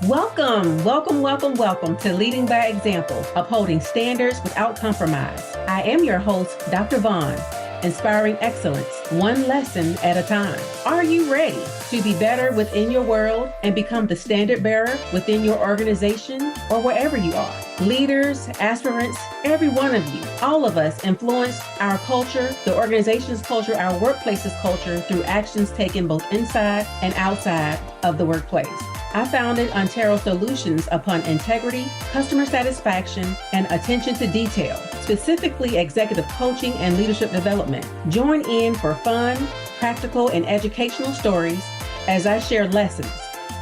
Welcome to Leading by Example, upholding standards without compromise. I am your host, Dr. Vaughn, inspiring excellence, one lesson at a time. Are you ready to be better within your world and become the standard bearer within your organization or wherever you are? Leaders, aspirants, every one of you, all of us influence our culture, the organization's culture, our workplace's culture through actions taken both inside and outside of the workplace. I founded Ontero Solutions upon integrity, customer satisfaction, and attention to detail, specifically executive coaching and leadership development. Join in for fun, practical, and educational stories as I share lessons,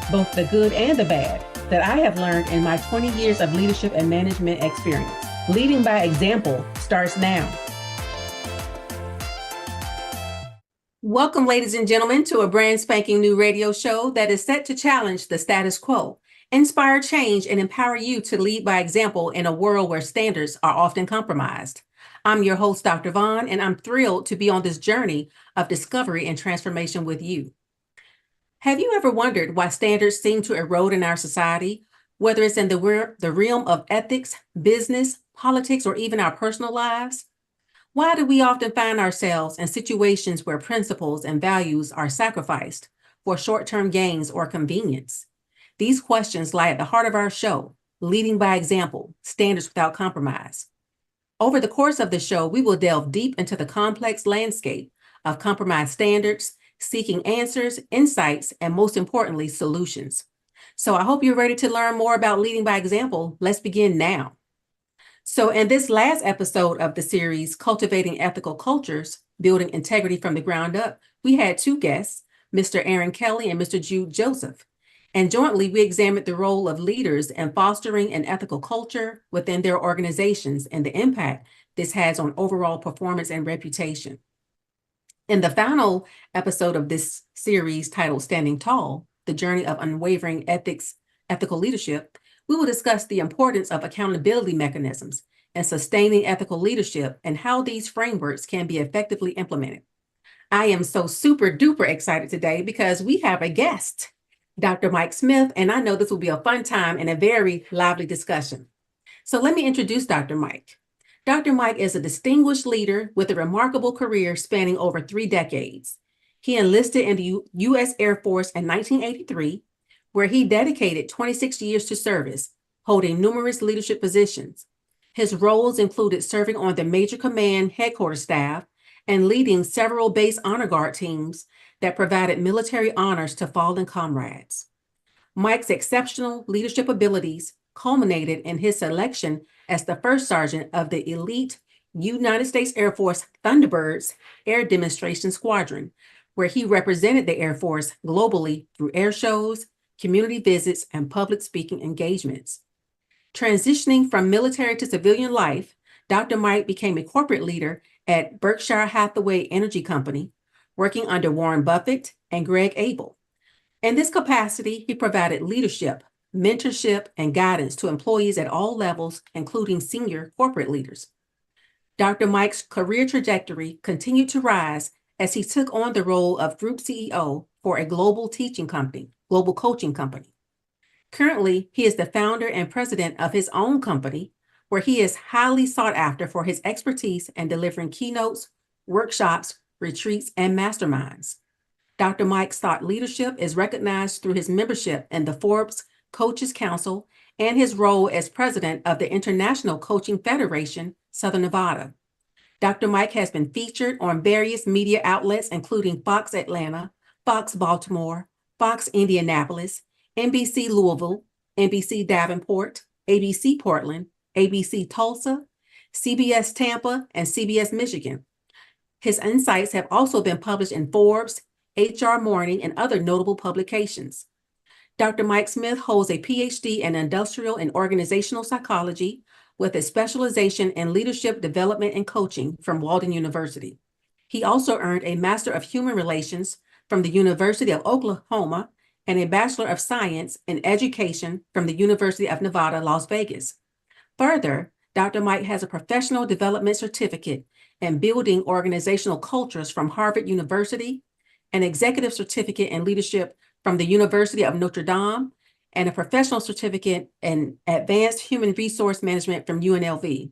both the good and the bad, that I have learned in my 20 years of leadership and management experience. Leading by example starts now. Welcome, ladies and gentlemen, to a brand spanking new radio show that is set to challenge the status quo, inspire change, and empower you to lead by example in a world where standards are often compromised. I'm your host, Dr. Vaughn, and I'm thrilled to be on this journey of discovery and transformation with you. Have you ever wondered why standards seem to erode in our society, whether it's in the realm of ethics, business, politics, or even our personal lives? Why do we often find ourselves in situations where principles and values are sacrificed for short-term gains or convenience? These questions lie at the heart of our show, Leading by Example, Standards Without Compromise. Over the course of the show, we will delve deep into the complex landscape of compromised standards, seeking answers, insights, and most importantly, solutions. So I hope you're ready to learn more about leading by example. Let's begin now. So in this last episode of the series, Cultivating Ethical Cultures, Building Integrity from the Ground Up, we had two guests, Mr. Aaron Kelly and Mr. Jude Joseph. And jointly, we examined the role of leaders in fostering an ethical culture within their organizations and the impact this has on overall performance and reputation. In the final episode of this series titled Standing Tall, The Journey of Unwavering Ethical Leadership, we will discuss the importance of accountability mechanisms and sustaining ethical leadership and how these frameworks can be effectively implemented. I am so super duper excited today because we have a guest, Dr. Mike Smith, and I know this will be a fun time and a very lively discussion. So let me introduce Dr. Mike. Dr. Mike is a distinguished leader with a remarkable career spanning over 3 decades. He enlisted in the U.S. Air Force in 1983, where he dedicated 26 years to service, holding numerous leadership positions. His roles included serving on the Major Command Headquarters staff and leading several base honor guard teams that provided military honors to fallen comrades. Mike's exceptional leadership abilities culminated in his selection as the first sergeant of the elite United States Air Force Thunderbirds Air Demonstration Squadron, where he represented the Air Force globally through air shows, community visits, and public speaking engagements. Transitioning from military to civilian life, Dr. Mike became a corporate leader at Berkshire Hathaway Energy Company, working under Warren Buffett and Greg Abel. In this capacity, he provided leadership, mentorship, and guidance to employees at all levels, including senior corporate leaders. Dr. Mike's career trajectory continued to rise as he took on the role of group CEO for a global coaching company. Currently, he is the founder and president of his own company, where he is highly sought after for his expertise in delivering keynotes, workshops, retreats, and masterminds. Dr. Mike's thought leadership is recognized through his membership in the Forbes Coaches Council and his role as president of the International Coaching Federation, Southern Nevada. Dr. Mike has been featured on various media outlets, including Fox Atlanta, Fox Baltimore, Fox Indianapolis, NBC Louisville, NBC Davenport, ABC Portland, ABC Tulsa, CBS Tampa, and CBS Michigan. His insights have also been published in Forbes, HR Morning, and other notable publications. Dr. Mike Smith holds a PhD in industrial and organizational psychology with a specialization in leadership development and coaching from Walden University. He also earned a Master of Human Relations from the University of Oklahoma and a Bachelor of Science in Education from the University of Nevada, Las Vegas. Further, Dr. Mike has a professional development certificate in building organizational cultures from Harvard University, an executive certificate in leadership from the University of Notre Dame, and a professional certificate in advanced human resource management from UNLV.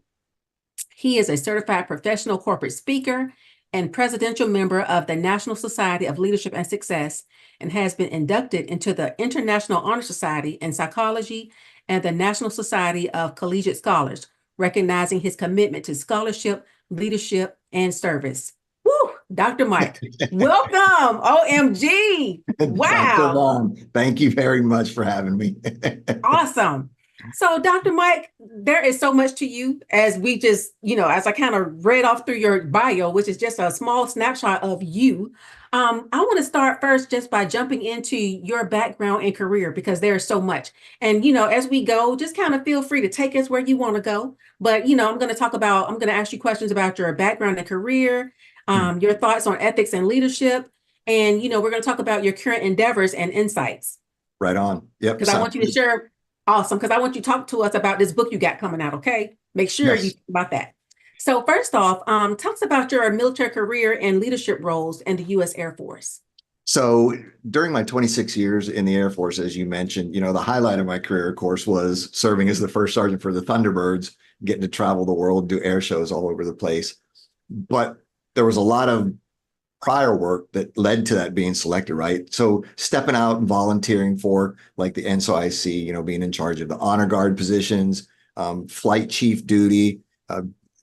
He is a certified professional corporate speaker and presidential member of the National Society of Leadership and Success, and has been inducted into the International Honor Society in Psychology and the National Society of Collegiate Scholars, recognizing his commitment to scholarship, leadership, and service. Woo! Dr. Mike, welcome. OMG. Dr. Wow. Vaughn, thank you very much for having me. Awesome. So, Dr. Mike, there is so much to you as we just, as I kind of read off through your bio, which is just a small snapshot of you. I want to start first just by jumping into your background and career because there's so much. And, as we go, just kind of feel free to take us where you want to go. But, I'm going to ask you questions about your background and career, your thoughts on ethics and leadership. And, we're going to talk about your current endeavors and insights. Right on. Yep. Because I want you to share. Awesome. Because I want you to talk to us about this book you got coming out. Okay. Make sure you talk about that. So first off, tell us about your military career and leadership roles in the U.S. Air Force. So during my 26 years in the Air Force, as you mentioned, the highlight of my career, of course, was serving as the first sergeant for the Thunderbirds, getting to travel the world, do air shows all over the place. But there was a lot of prior work that led to that being selected, right? So stepping out and volunteering for like the NCOIC, being in charge of the honor guard positions, flight chief duty,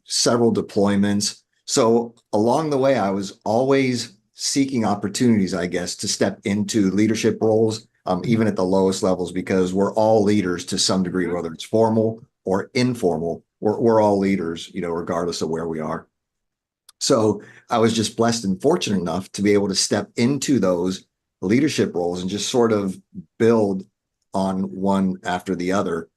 several deployments. So along the way, I was always seeking opportunities, I guess, to step into leadership roles, even at the lowest levels, because we're all leaders to some degree, whether it's formal or informal, we're all leaders, regardless of where we are. So I was just blessed and fortunate enough to be able to step into those leadership roles and just sort of build on one after the other.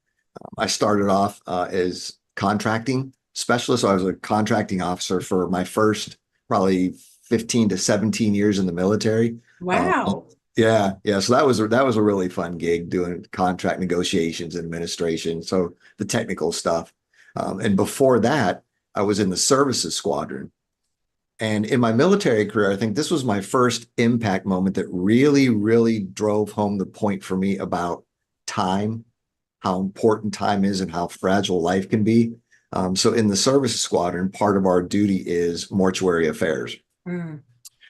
I started off as contracting specialist. So I was a contracting officer for my first probably 15 to 17 years in the military. Wow. Yeah. So that was a really fun gig, doing contract negotiations and administration. So the technical stuff. And before that, I was in the services squadron. And in my military career, I think this was my first impact moment that really, really drove home the point for me about time, how important time is and how fragile life can be. So in the services squadron, part of our duty is mortuary affairs.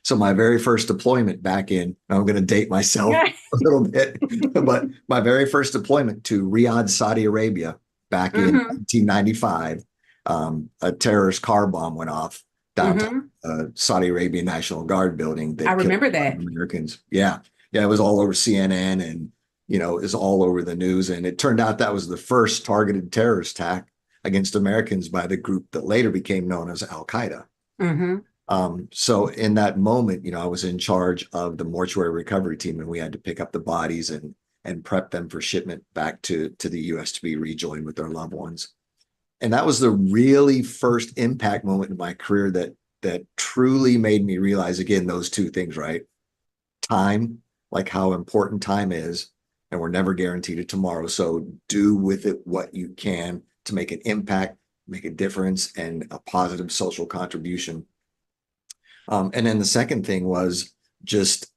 So my very first deployment back in, I'm going to date myself a little bit, but my very first deployment to Riyadh, Saudi Arabia back in 1995, a terrorist car bomb went off downtown Saudi Arabian National Guard building. I remember that. Americans. Yeah. It was all over CNN and, it was all over the news. And it turned out that was the first targeted terrorist attack against Americans by the group that later became known as Al-Qaeda. So in that moment, I was in charge of the mortuary recovery team, and we had to pick up the bodies and prep them for shipment back to the U.S. to be rejoined with their loved ones. And that was the really first impact moment in my career that truly made me realize, again, those two things, right? Time, like how important time is, and we're never guaranteed a tomorrow. So do with it what you can to make an impact, make a difference, and a positive social contribution. And then the second thing was just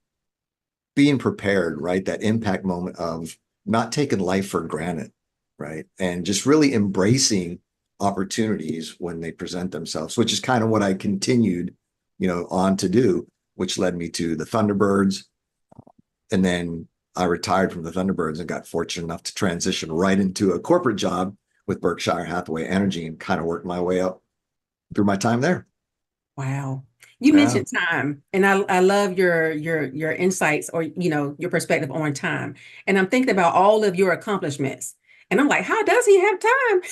being prepared, right? That impact moment of not taking life for granted, right? And just really embracing opportunities when they present themselves, which is kind of what I continued, on to do, which led me to the Thunderbirds. And then I retired from the Thunderbirds and got fortunate enough to transition right into a corporate job with Berkshire Hathaway Energy and kind of worked my way up through my time there. Wow. You mentioned time, and I love your insights or, your perspective on time. And I'm thinking about all of your accomplishments. And I'm like, how does he have time?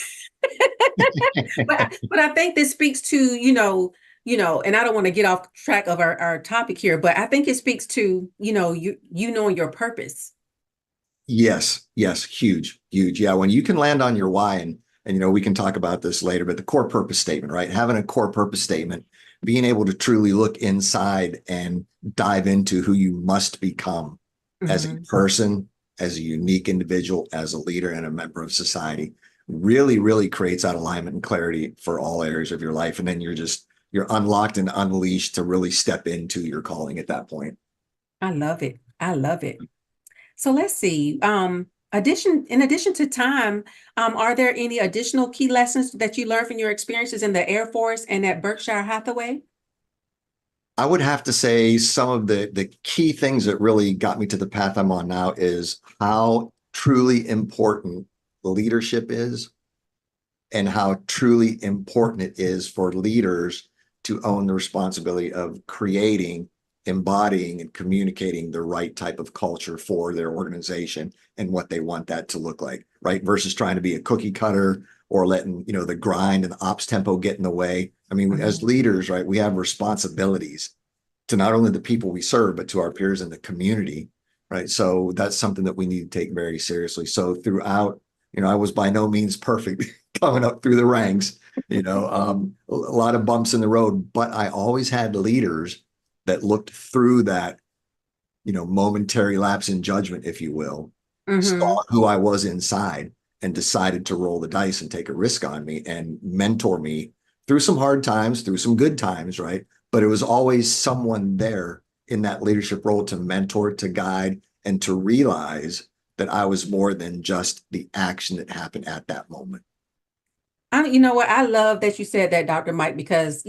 but I think this speaks to, and I don't want to get off track of our topic here, but I think it speaks to, you knowing your purpose. Yes, huge. Yeah, when you can land on your why, and we can talk about this later, but the core purpose statement, right? Having a core purpose statement, being able to truly look inside and dive into who you must become as a person, as a unique individual, as a leader and a member of society, really, really creates that alignment and clarity for all areas of your life. And then you're unlocked and unleashed to really step into your calling at that point. I love it. So let's see. In addition to time, are there any additional key lessons that you learned from your experiences in the Air Force and at Berkshire Hathaway? I would have to say some of the key things that really got me to the path I'm on now is how truly important leadership is and how truly important it is for leaders to own the responsibility of creating, embodying, and communicating the right type of culture for their organization and what they want that to look like, right? Versus trying to be a cookie cutter or letting, the grind and the ops tempo get in the way. I mean, as leaders, right, we have responsibilities to not only the people we serve, but to our peers in the community, right? So that's something that we need to take very seriously. So throughout, I was by no means perfect coming up through the ranks, a lot of bumps in the road, but I always had leaders that looked through that, momentary lapse in judgment, if you will, Mm-hmm. saw who I was inside and decided to roll the dice and take a risk on me and mentor me through some hard times, through some good times, right? But it was always someone there in that leadership role to mentor, to guide, and to realize that I was more than just the action that happened at that moment. You know what? I love that you said that, Dr. Mike, because,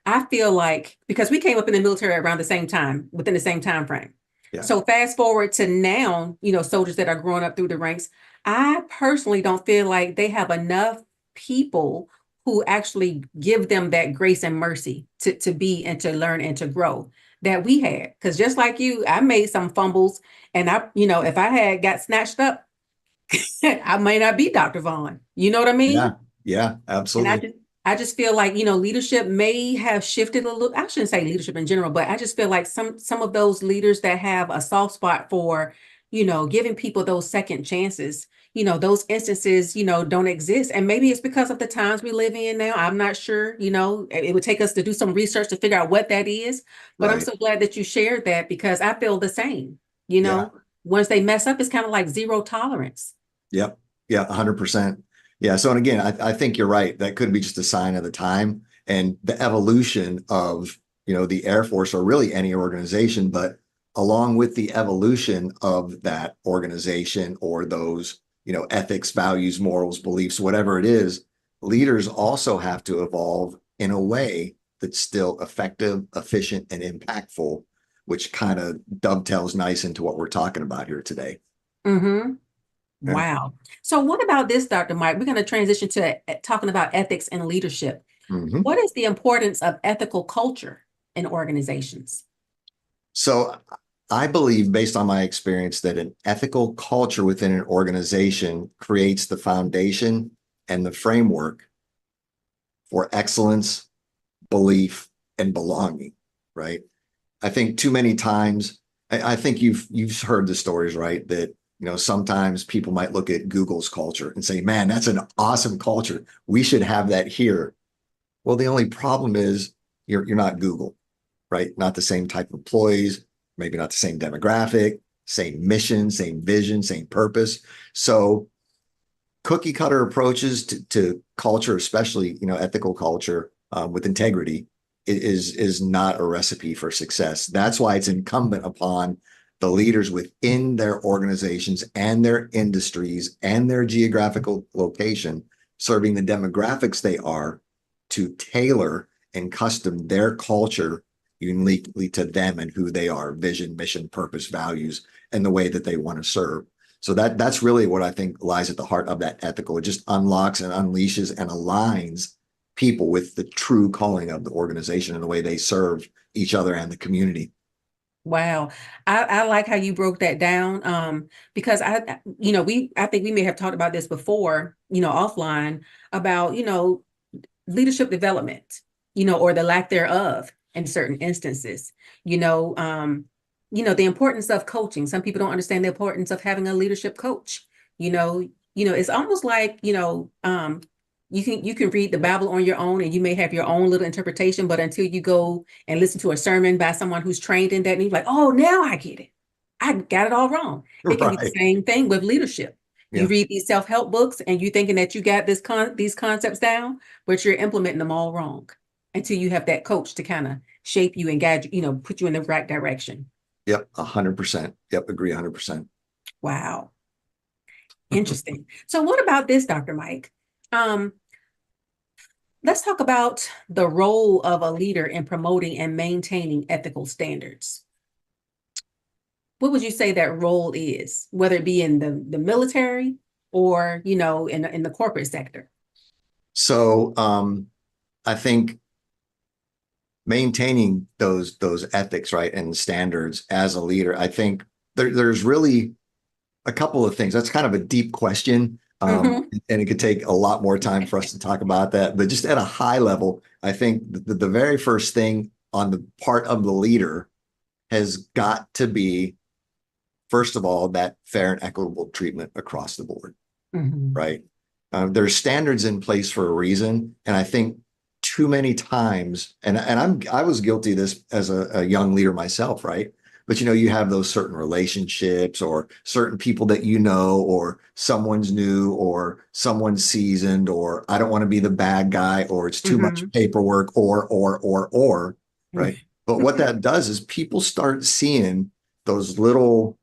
I feel like because we came up in the military around the same time, within the same time frame. Yeah. So fast forward to now, soldiers that are growing up through the ranks, I personally don't feel like they have enough people who actually give them that grace and mercy to be and to learn and to grow that we had. Because just like you, I made some fumbles and if I had got snatched up, I may not be Dr. Vaughn. You know what I Yeah. mean? Yeah, And absolutely. I just feel like, leadership may have shifted a little. I shouldn't say leadership in general, but I just feel like some of those leaders that have a soft spot for, giving people those second chances, those instances, don't exist. And maybe it's because of the times we live in now. I'm not sure, it would take us to do some research to figure out what that is. But I'm Right. so glad that you shared that because I feel the same, Yeah. once they mess up, it's kind of like zero tolerance. Yep. Yeah, 100%. Yeah. So, and again, I think you're right. That could be just a sign of the time and the evolution of, the Air Force or really any organization. But along with the evolution of that organization or those, ethics, values, morals, beliefs, whatever it is, leaders also have to evolve in a way that's still effective, efficient, and impactful, which kind of dovetails nice into what we're talking about here today. Mm-hmm. Yeah. Wow. So what about this, Dr. Mike? We're going to transition to talking about ethics and leadership. Mhm. What is the importance of ethical culture in organizations? So I believe, based on my experience, that an ethical culture within an organization creates the foundation and the framework for excellence, belief, and belonging, right? I think too many times, I think you've heard the stories, right? That sometimes people might look at Google's culture and say, "Man, that's an awesome culture. We should have that here." Well, the only problem is you're not Google, right? Not the same type of employees, maybe not the same demographic, same mission, same vision, same purpose. So cookie cutter approaches to culture, especially ethical culture with integrity, is not a recipe for success. That's why it's incumbent upon the leaders within their organizations and their industries and their geographical location, serving the demographics they are, to tailor and custom their culture uniquely to them and who they are, vision, mission, purpose, values, and the way that they want to serve. So that's really what I think lies at the heart of that ethical. It just unlocks and unleashes and aligns people with the true calling of the organization and the way they serve each other and the community. Wow. I like how you broke that down. Because I think we may have talked about this before, offline about, leadership development, or the lack thereof in certain instances. You know, um, the importance of coaching. Some people don't understand the importance of having a leadership coach. It's almost like, you can read the Bible on your own and you may have your own little interpretation, but until you go and listen to a sermon by someone who's trained in that, and you're like, oh, now I get it. I got it all wrong. It can be the Right. same thing with leadership. You Yeah. read these self-help books and you thinking that you got these concepts down, but you're implementing them all wrong until you have that coach to kind of shape you and guide you, put you in the right direction. Yep. 100%. Yep. Agree 100%. Wow. Interesting. So what about this, Dr. Mike? Um, let's talk about the role of a leader in promoting and maintaining ethical standards. What would you say that role is, whether it be in the military or, in the corporate sector? So I think maintaining those ethics, right, and standards as a leader, I think there's really a couple of things. That's kind of a deep question. Mm-hmm. And it could take a lot more time for us to talk about that. But just at a high level, I think the very first thing on the part of the leader has got to be, first of all, that fair and equitable treatment across the board, Mm-hmm. right? There's standards in place for a reason. And I think too many times, and I was guilty of this as a young leader myself, right? But you have those certain relationships or certain people that or someone's new or someone's seasoned, or I don't want to be the bad guy, or it's too much Mm-hmm. paperwork, or, right? But what that does is people start seeing those little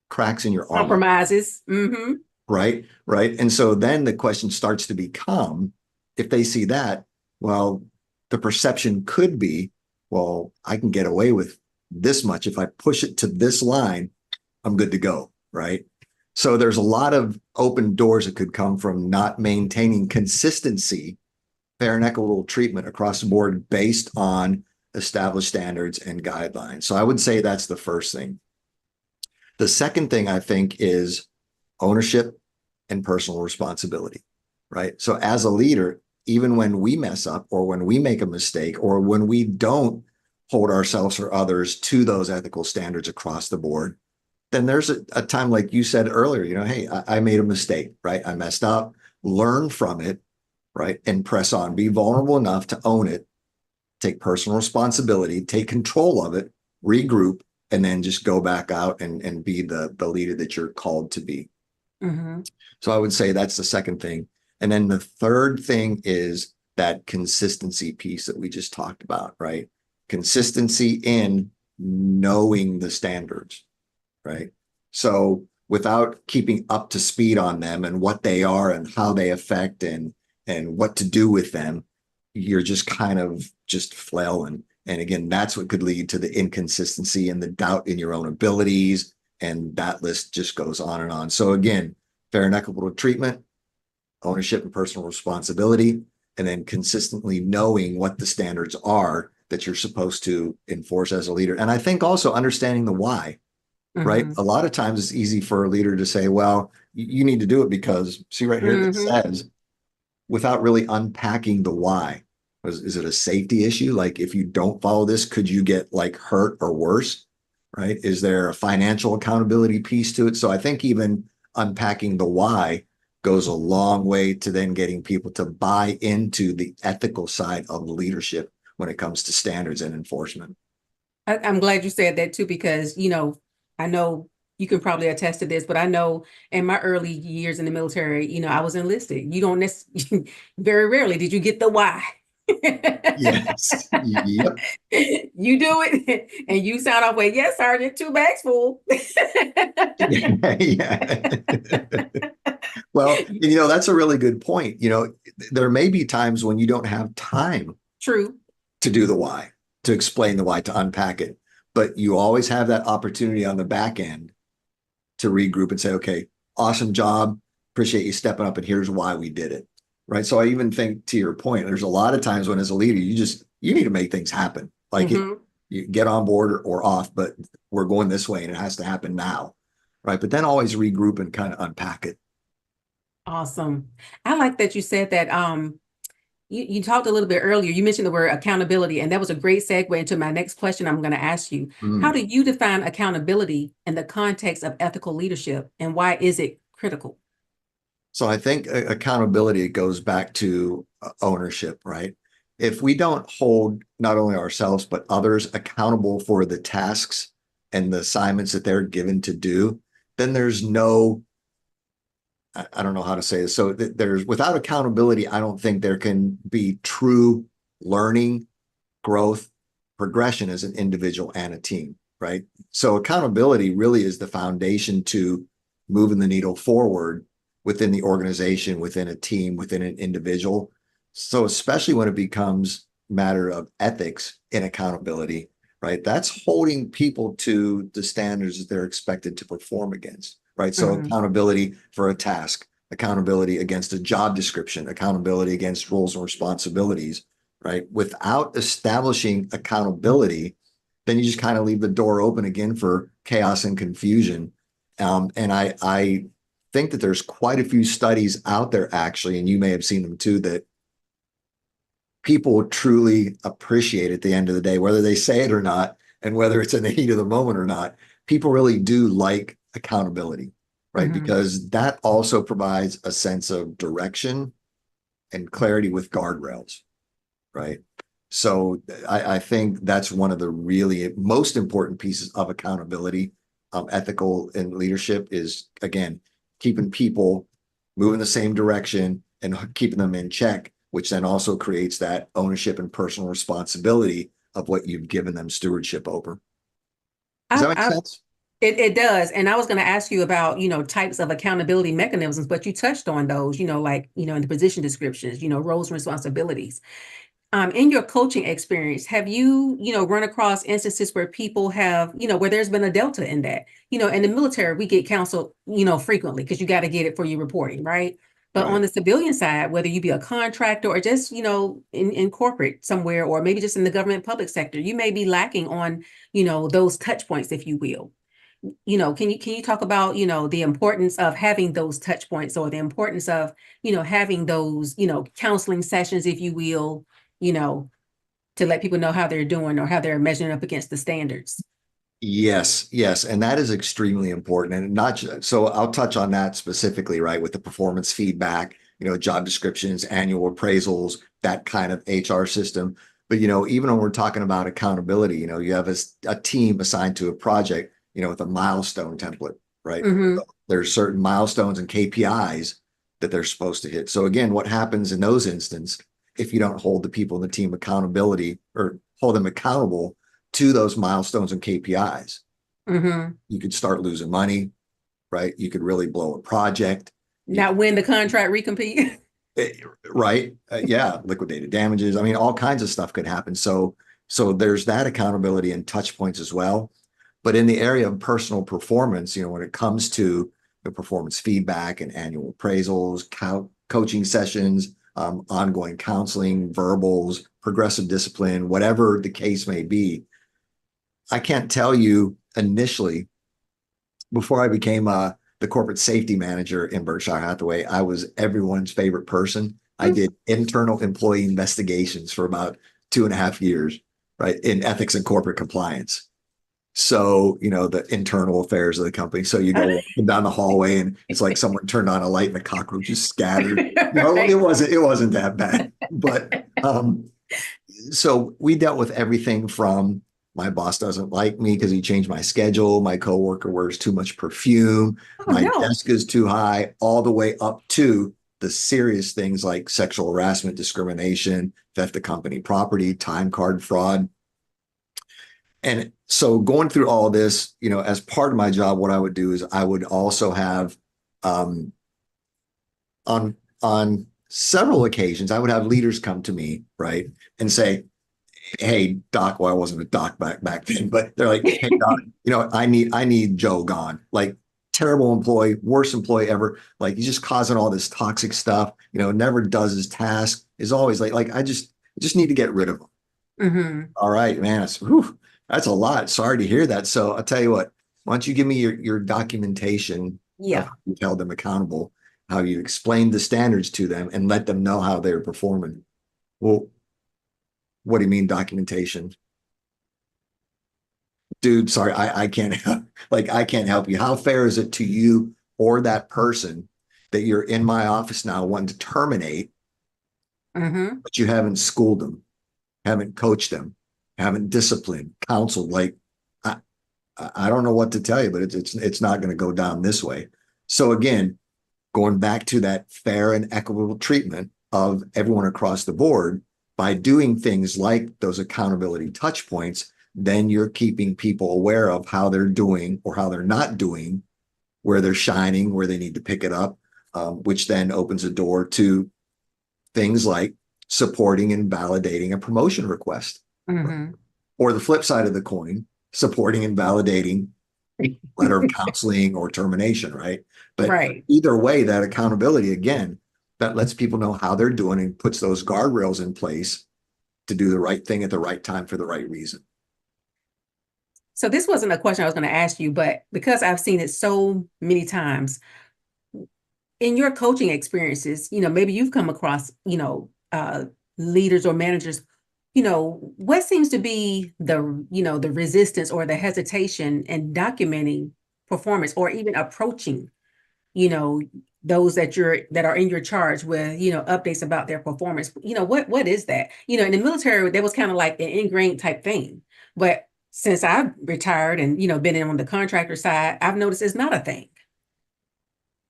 cracks in your armor, Compromises. Mm-hmm. right? Right. And so then the question starts to become, if they see that, well, the perception could be, well, I can get away with this much. If I push it to this line, I'm good to go. Right. So there's a lot of open doors that could come from not maintaining consistency, fair and equitable treatment across the board based on established standards and guidelines. So I would say that's the first thing. The second thing I think is ownership and personal responsibility, right? So as a leader, even when we mess up or when we make a mistake or when we don't hold ourselves or others to those ethical standards across the board, then there's a time, like you said earlier, hey, I made a mistake, right? I messed up, learn from it, right? And press on, be vulnerable enough to own it, take personal responsibility, take control of it, regroup, and then just go back out and be the leader that you're called to be. Mm-hmm. So I would say that's the second thing. And then the third thing is that consistency piece that we just talked about, right? Consistency in knowing the standards, right? So without keeping up to speed on them and what they are and how they affect and what to do with them, you're just kind of just flailing. And again, that's what could lead to the inconsistency and the doubt in your own abilities. And that list just goes on and on. So again, fair and equitable treatment, ownership and personal responsibility, and then consistently knowing what the standards are that you're supposed to enforce as a leader. And I think also understanding the why, right? Mm-hmm. A lot of times it's easy for a leader to say, well, you need to do it because see right here, it Mm-hmm. says, without really unpacking the why. Is it a safety issue? Like if you don't follow this, could you get like hurt or worse? Right? Is there a financial accountability piece to it? So I think even unpacking the why goes a long way to then getting people to buy into the ethical side of leadership when it comes to standards and enforcement. I'm glad you said that too, because, I know you can probably attest to this, but I know in my early years in the military, I was enlisted. You don't necessarily, very rarely did you get the why. Yes. Yep. You do it and you sound off way, yes, Sergeant, 2 bags full. Yeah. Well, that's a really good point. There may be times when you don't have time True. to do the why, to explain the why, to unpack it. But you always have that opportunity on the back end to regroup and say, okay, awesome job. Appreciate you stepping up. And here's why we did it. Right. So I even think, to your point, there's a lot of times when as a leader, you need to make things happen. Like Mm-hmm. you get on board or off, but we're going this way and it has to happen now. Right. But then always regroup and kind of unpack it. Awesome. I like that you said that. You talked a little bit earlier, you mentioned the word accountability, and that was a great segue into my next question I'm going to ask you. How Mm. do you define accountability in the context of ethical leadership, and why is it critical? So I think accountability goes back to ownership, right? If we don't hold not only ourselves, but others accountable for the tasks and the assignments that they're given to do, then there's no, I don't know how to say this. So there's without accountability, I don't think there can be true learning, growth, progression as an individual and a team, right? So accountability really is the foundation to moving the needle forward within the organization, within a team, within an individual. So especially when it becomes matter of ethics and accountability, right? That's holding people to the standards that they're expected to perform against, right? So Mhm. accountability for a task, accountability against a job description, accountability against roles and responsibilities, right? Without establishing accountability, then you just kind of leave the door open again for chaos and confusion. And I think that there's quite a few studies out there actually, and you may have seen them too, that people truly appreciate at the end of the day, whether they say it or not, and whether it's in the heat of the moment or not, people really do like accountability, right? Mhm. Because that also provides a sense of direction and clarity with guardrails, right? So I think that's one of the really most important pieces of accountability, ethical and leadership is, again, keeping people moving the same direction and keeping them in check, which then also creates that ownership and personal responsibility of what you've given them stewardship over. Does that make I sense? It does. And I was going to ask you about, types of accountability mechanisms, but you touched on those, like, in the position descriptions, roles and responsibilities. In your coaching experience, have you, run across instances where people have, where there's been a delta in that? In the military, we get counseled, frequently because you got to get it for your reporting, right? But on Right. the civilian side, whether you be a contractor or just, in corporate somewhere, or maybe just in the government public sector, you may be lacking on, those touch points, if you will. Can you talk about, the importance of having those touch points, or the importance of, having those, counseling sessions, if you will, you know, to let people know how they're doing or how they're measuring up against the standards? Yes, yes, and that is extremely important. And not so I'll touch on that specifically, right, with the performance feedback, job descriptions, annual appraisals, that kind of HR system. But even when we're talking about accountability, you have a team assigned to a project, with a milestone template, right? Mm-hmm. There's certain milestones and KPIs that they're supposed to hit. So again, what happens in those instances if you don't hold the people in the team accountability or hold them accountable to those milestones and KPIs? Mm-hmm. You could start losing money, right? You could really blow a project. You Not win the contract recompete. right? Yeah, liquidated damages. I mean, all kinds of stuff could happen. So there's that accountability and touch points as well. But in the area of personal performance, when it comes to the performance feedback and annual appraisals, coaching sessions, ongoing counseling, verbals, progressive discipline, whatever the case may be, I can't tell you initially before I became the corporate safety manager in Berkshire Hathaway, I was everyone's favorite person. I did internal employee investigations for about 2.5 years, right, in ethics and corporate compliance. So, the internal affairs of the company. So you go walking down the hallway and it's like someone turned on a light and the cockroaches scattered. No, it Right. wasn't that bad. But so we dealt with everything from my boss doesn't like me because he changed my schedule, my coworker wears too much perfume, Oh my no. desk is too high, all the way up to the serious things like sexual harassment, discrimination, theft of company property, time card fraud. And so going through all this, as part of my job, what I would do is I would also have um, on several occasions, I would have leaders come to me, right, and say, "Hey, Doc," well, I wasn't a doc back then, but they're like, "Hey, Doc, I need Joe gone. Like terrible employee, worst employee ever. Like he's just causing all this toxic stuff. Never does his task. Is always like I just need to get rid of him." Mm-hmm. All right, man. That's a lot. Sorry to hear that. So I'll tell you what. Why don't you give me your documentation of Yeah. how you held them accountable, how you explained the standards to them, and let them know how they're performing. Well, what do you mean documentation? Dude, sorry, I can't help, like I can't help you. How fair is it to you or that person that you're in my office now wanting to terminate, Mm-hmm. but you haven't schooled them, haven't coached them, haven't disciplined, counseled? Like I, I don't know what to tell you, but it's not going to go down this way. So again, going back to that fair and equitable treatment of everyone across the board by doing things like those accountability touch points, then you're keeping people aware of how they're doing or how they're not doing, where they're shining, where they need to pick it up. which then opens a door to things like supporting and validating a promotion request. Mm-hmm. Or the flip side of the coin, supporting and validating a letter of counseling or termination, right? But Right. either way, that accountability, again, that lets people know how they're doing and puts those guardrails in place to do the right thing at the right time for the right reason. So this wasn't a question I was going to ask you, but because I've seen it so many times in your coaching experiences, maybe you've come across, leaders or managers, what seems to be the resistance or the hesitation in documenting performance or even approaching, you know, those that are in your charge with, updates about their performance. What is that? In the military, that was kind of like an ingrained type thing. But since I've retired and, been in on the contractor side, I've noticed it's not a thing.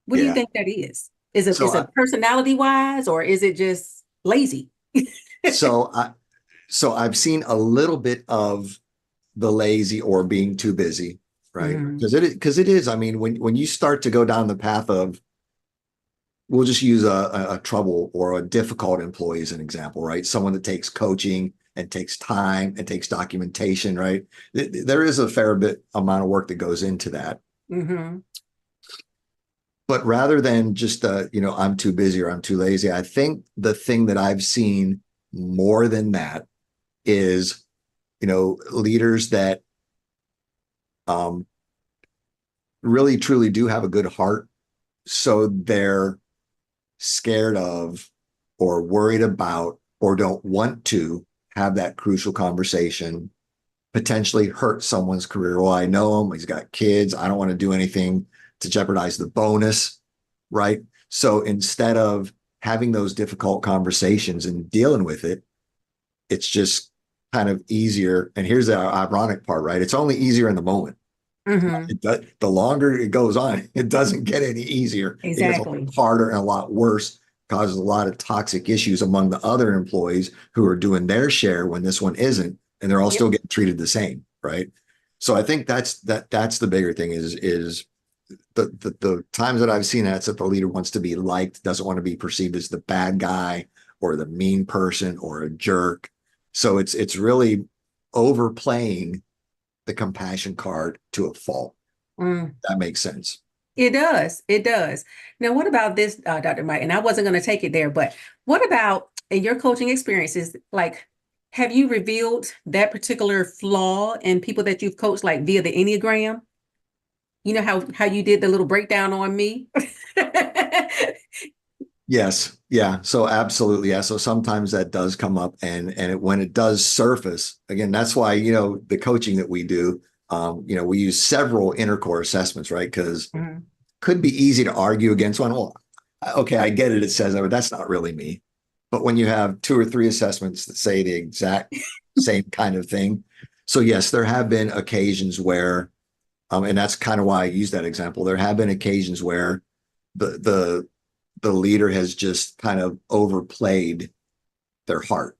What do you Yeah. think that is? Is it So is I, it personality wise or is it just lazy? so I, so I've seen a little bit of the lazy or being too busy, right? Mhm. Because it is. I mean, when you start to go down the path of, we'll just use a trouble or a difficult employee as an example, right? Someone that takes coaching and takes time and takes documentation, right? There is a fair bit amount of work that goes into that. Mhm. But rather than just I'm too busy or I'm too lazy, I think the thing that I've seen more than that is, leaders that um really truly do have a good heart. So they're scared of or worried about or don't want to have that crucial conversation, potentially hurt someone's career. Well, I know him, he's got kids. I don't want to do anything to jeopardize the bonus, right? So instead of having those difficult conversations and dealing with it, it's just kind of easier. And here's the ironic part, right? It's only easier in the moment. Mhm. The longer it goes on, it doesn't get any easier. It gets a lot Exactly. harder and a lot worse, causes a lot of toxic issues among the other employees who are doing their share when this one isn't, and they're all Yep. still getting treated the same, right? So I think that's the bigger thing is the times that I've seen that's that the leader wants to be liked, doesn't want to be perceived as the bad guy or the mean person or a jerk. So it's really overplaying the compassion card to a fault. Mm. That makes sense. It does. It does. Now, what about this, Dr. Mike? And I wasn't going to take it there, but what about in your coaching experiences? Like, have you revealed that particular flaw in people that you've coached, like via the Enneagram? You know how you did the little breakdown on me? Yes. Yeah. So absolutely. Yeah. So sometimes that does come up when it does surface, again, that's why, the coaching that we do, we use several inner core assessments, right? Because Mhm. could be easy to argue against one. Well, okay, I get it. It says that, but that's not really me. But when you have two or three assessments that say the exact same kind of thing. So yes, there have been occasions where, and that's kind of why I use that example. There have been occasions where the the the leader has just kind of overplayed their heart,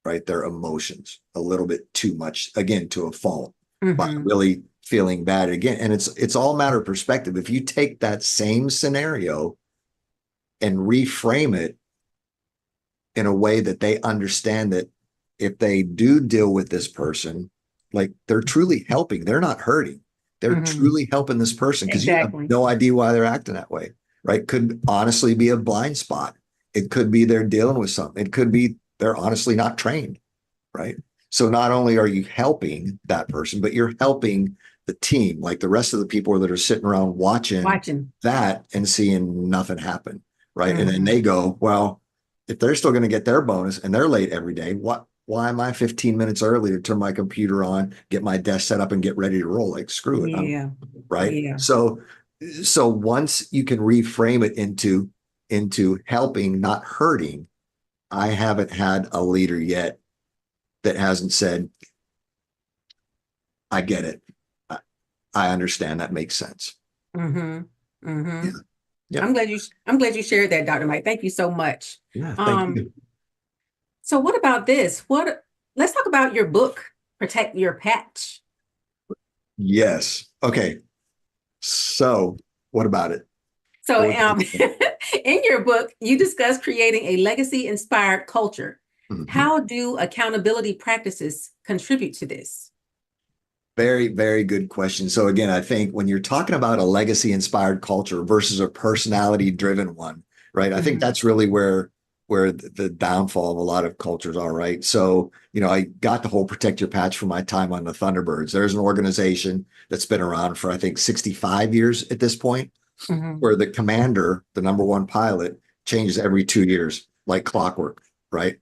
right? Their emotions a little bit too much, again, to a fault, by Mhm. really feeling bad again. And it's all a matter of perspective. If you take that same scenario and reframe it in a way that they understand that if they do deal with this person, like they're truly helping, they're not hurting. They're Mhm. truly helping this person because you have Exactly. no idea why they're acting that way, right? Could honestly be a blind spot. It could be they're dealing with something. It could be they're honestly not trained, right? So not only are you helping that person, but you're helping the team, like the rest of the people that are sitting around watching Watching. that and seeing nothing happen, right? And then Mhm. they go, well, if they're still going to get their bonus and they're late every day, why am I 15 minutes early to turn my computer on, get my desk set up and get ready to roll? Like, screw it. I'm Yeah. right. Yeah. So once you can reframe it into helping, not hurting, I haven't had a leader yet that hasn't said, I get it. I, I understand. That makes sense. Mhm. Yeah. Mhm. Yeah. I'm glad you shared that, Dr. Mike. Thank you so much. Yeah. Thank Um, you. so what about this? Let's talk about your book, Protect Your Patch. Yes. Okay. So what about it? So What do you think? In your book, you discuss creating a legacy-inspired culture. Mhm. How do accountability practices contribute to this? Very, very good question. So again, I think when you're talking about a legacy inspired culture versus a personality driven one, right? I think Mhm. that's really where the downfall of a lot of cultures are, right? So, I got the whole Protect Your Patch from my time on the Thunderbirds. There's an organization that's been around for I think 65 years at this point, Mhm. where the commander, the number one pilot, changes every 2 years, like clockwork, right?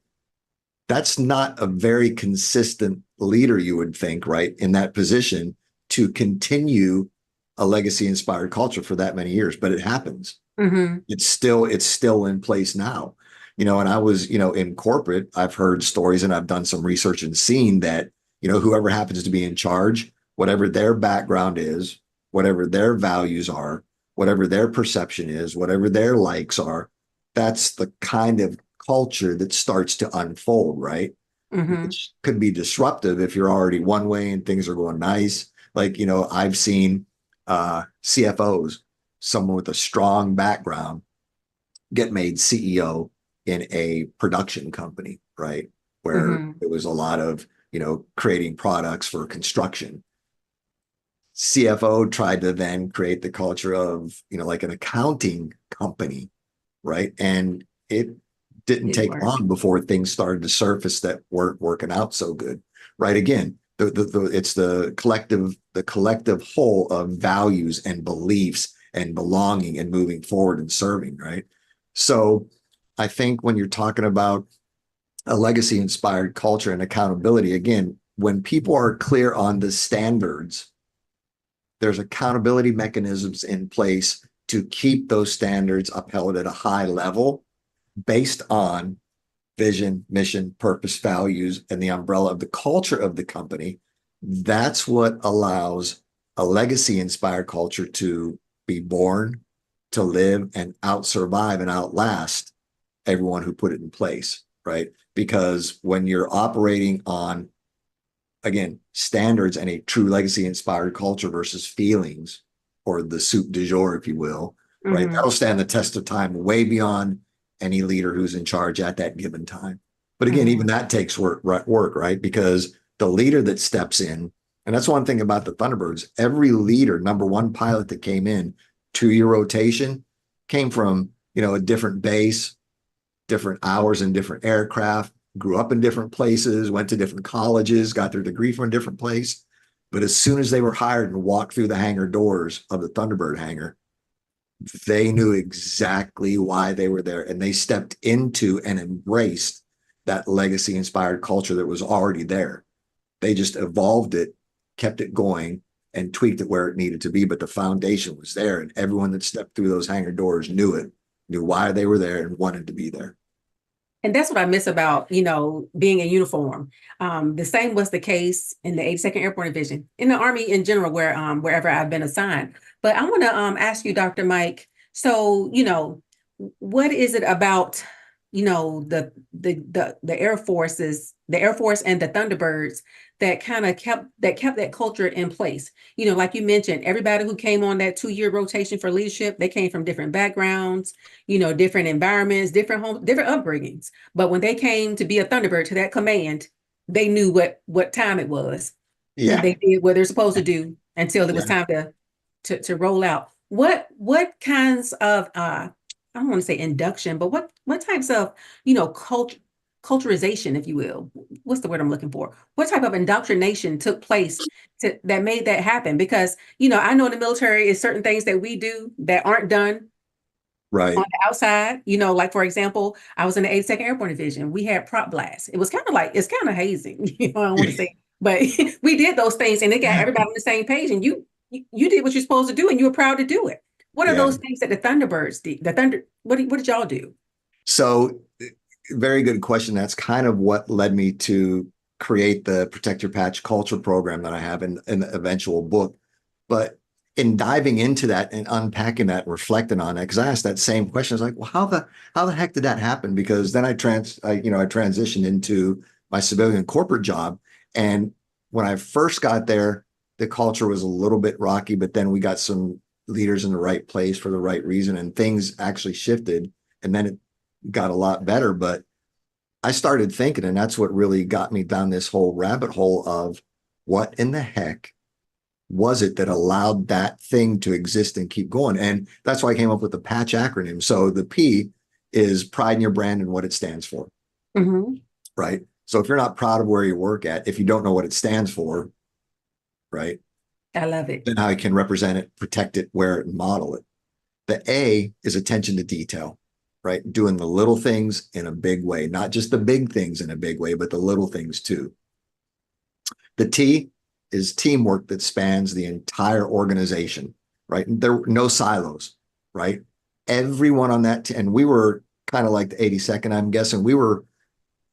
That's not a very consistent leader, you would think, right, in that position to continue a legacy inspired culture for that many years, but it happens. Mhm. It's still in place now. And I was, in corporate, I've heard stories and I've done some research and seen that, whoever happens to be in charge, whatever their background is, whatever their values are, whatever their perception is, whatever their likes are, that's the kind of culture that starts to unfold, right? Mhm. Which could be disruptive if you're already one way and things are going nice. Like, I've seen CFOs, someone with a strong background, get made CEO in a production company, right? Where Mhm. it was a lot of, creating products for construction. CFO tried to then create the culture of, like an accounting company, right? And it didn't Didn't take work. long before things started to surface that weren't working out so good, right? Again, it's the collective whole of values and beliefs and belonging and moving forward and serving, right? So I think when you're talking about a legacy inspired culture and accountability, again, when people are clear on the standards, there's accountability mechanisms in place to keep those standards upheld at a high level based on vision, mission, purpose, values, and the umbrella of the culture of the company. That's what allows a legacy inspired culture to be born, to live, and out survive and outlast everyone who put it in place, right? Because when you're operating on, again, standards and a true legacy inspired culture versus feelings, or the soup du jour, if you will, right? Mhm. That'll stand the test of time way beyond any leader who's in charge at that given time. But again, even Mhm. that takes work, right? Because the leader that steps in, and that's one thing about the Thunderbirds, every leader, number one pilot that came in, 2 year rotation, came from, a different base, different hours in different aircraft, grew up in different places, went to different colleges, got their degree from a different place. But as soon as they were hired and walked through the hangar doors of the Thunderbird hangar, they knew exactly why they were there. And they stepped into and embraced that legacy inspired culture that was already there. They just evolved it, kept it going, and tweaked it where it needed to be. But the foundation was there. And everyone that stepped through those hangar doors knew it, knew why they were there, and wanted to be there. And that's what I miss about, being in uniform. The same was the case in the 82nd Airborne Division, in the Army in general, wherever I've been assigned. But I want to ask you, Dr. Mike, so, what is it about, the Air Force and the Thunderbirds that kind of kept that culture in place? Like you mentioned, everybody who came on that 2 year rotation for leadership, they came from different backgrounds, different environments, different homes, different upbringings. But when they came to be a Thunderbird to that command, they knew what time it was, and Yeah. they did what they're supposed to do until it was Yeah. time to roll out. What kinds of I don't want to say induction, but what types of culturization, if you will, what's the word I'm looking for? What type of indoctrination took place that made that happen? Because I know in the military is certain things that we do that aren't done on Right. the outside, like for example, I was in the 82nd Airborne Division. We had prop blast. It was kind of like it's kind of hazing, I don't want to say, but we did those things and it got everybody on the same page. And you did what you're supposed to do, and you were proud to do it. What are Yeah. those things that the Thunderbirds did? What did y'all do? So, very good question. That's kind of what led me to create the Protect Your Patch culture program that I have in the eventual book. But in diving into that and unpacking that and reflecting on that, because I asked that same question, I was like, well, how the heck did that happen? Because then I transitioned into my civilian corporate job. And when I first got there, the culture was a little bit rocky, but then we got some leaders in the right place for the right reason, and things actually shifted, and then it got a lot better. But I started thinking, and that's what really got me down this whole rabbit hole of what in the heck was it that allowed that thing to exist and keep going? And that's why I came up with the PATCH acronym. So the P is pride in your brand and what it stands for, right? So if you're not proud of where you work at, if you don't know what it stands for, right? I love it. Then how you can represent it, protect it, wear it, and model it. The A is attention to detail, right? Doing the little things in a big way, not just the big things in a big way, but the little things too. The T is teamwork that spans the entire organization, right? There were no silos, right? Everyone on that, and we were kind of like the 82nd, I'm guessing. We were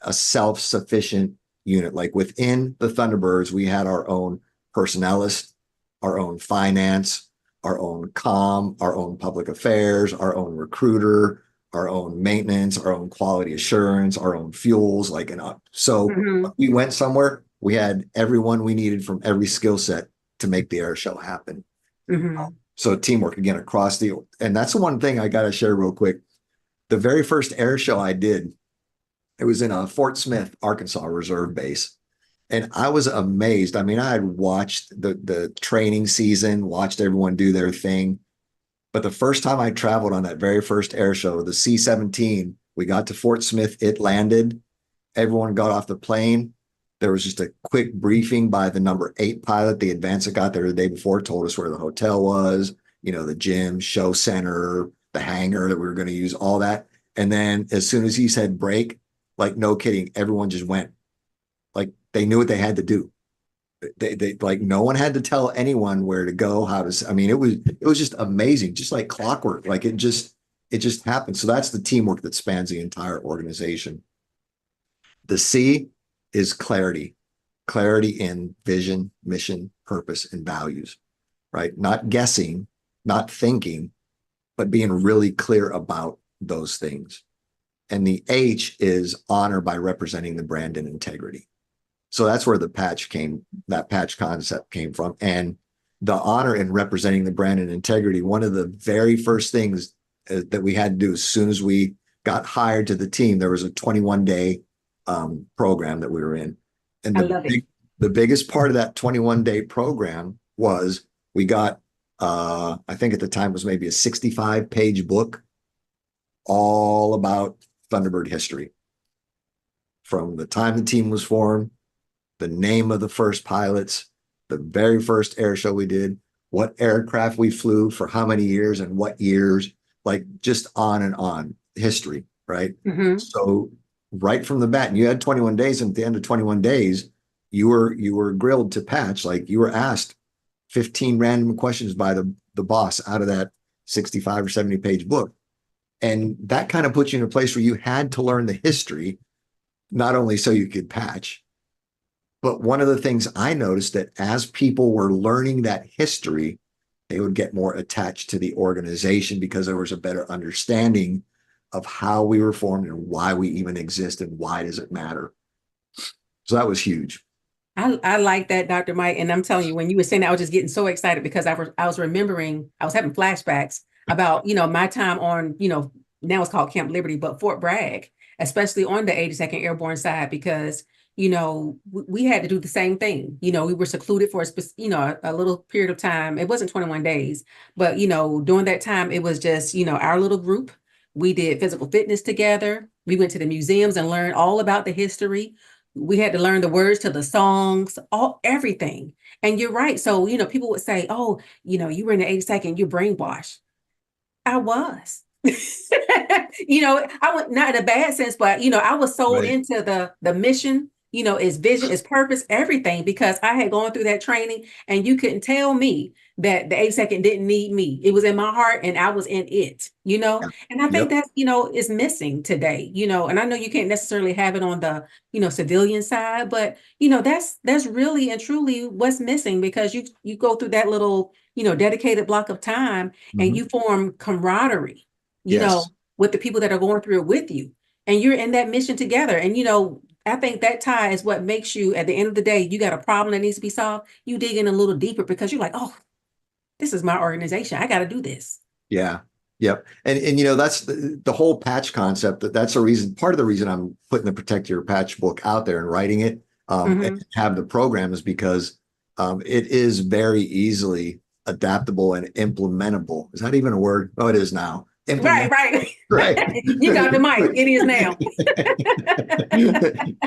a self-sufficient unit. Like within the Thunderbirds, we had our own personnelist, our own finance, our own comm, our own public affairs, our own recruiter, our own maintenance, our own quality assurance, our own fuels, like and up. So we went somewhere, we had everyone we needed from every skill set to make the air show happen. So teamwork again across the, and that's the one thing I got to share real quick. The very first air show I did, it was in a Fort Smith, Arkansas reserve base. And I was amazed. I mean, I had watched the training season, watched everyone do their thing. But the first time I traveled on that very first air show, the C-17, we got to Fort Smith, it landed, everyone got off the plane. There was just a quick briefing by the number 8 pilot, the advance that got there the day before, told us where the hotel was, you know, the gym, show center, the hangar that we were going to use, all that. And then as soon as he said break, like no kidding, everyone just went. Like they knew what they had to do. They like no one had to tell anyone where to go, how to. I mean, it was just amazing, just like clockwork. Like it just happened. So that's the teamwork that spans the entire organization. The C is clarity, clarity in vision, mission, purpose, and values. Right, not guessing, not thinking, but being really clear about those things. And the H is honor by representing the brand in integrity. So that's where the patch came, that patch concept came from. And the honor in representing the brand and integrity, one of the very first things that we had to do as soon as we got hired to the team, there was a 21-day program that we were in. And the biggest part of that 21-day program was we got, I think at the time it was maybe a 65-page book all about Thunderbird history. From the time the team was formed, the name of the first pilots, the very first air show we did, what aircraft we flew for how many years and what years, like just on history, right? So right from the bat, and you had 21 days, and at the end of 21 days, you were grilled to patch, like you were asked 15 random questions by the boss out of that 65 or 70-page book. And that kind of puts you in a place where you had to learn the history, not only so you could patch, but one of the things I noticed that as people were learning that history, they would get more attached to the organization because there was a better understanding of how we were formed and why we even exist and why does it matter. So that was huge. I like that, Dr. Mike. And I'm telling you, when you were saying that, I was just getting so excited because I was remembering, I was having flashbacks about, my time on, now it's called Camp Liberty, but Fort Bragg, especially on the 82nd Airborne side, because, we had to do the same thing. We were secluded for a little period of time. It wasn't 21 days, but, during that time, it was just, our little group. We did physical fitness together. We went to the museums and learned all about the history. We had to learn the words to the songs, everything. And you're right. So, people would say, oh, you were in the 82nd, you're brainwashed. I was. I would not in a bad sense, but I was sold into the mission, its vision, its purpose, everything, because I had gone through that training, and you couldn't tell me that the 82nd didn't need me. It was in my heart and I was in it, and I think that, is missing today, and I know you can't necessarily have it on the, civilian side, but, that's really and truly what's missing, because you go through that little, dedicated block of time, and you form camaraderie, with the people that are going through it with you, and you're in that mission together. And, I think that tie is what makes you, at the end of the day, you got a problem that needs to be solved. You dig in a little deeper because you're like, oh, this is my organization. I got to do this. Yeah. Yep. And that's the whole patch concept. That's a reason, part of the reason I'm putting the Protect Your Patch book out there and writing it, and have the program is because it is very easily adaptable and implementable. Is that even a word? Oh, it is now. Right, right. Right. You got the mic. It is now.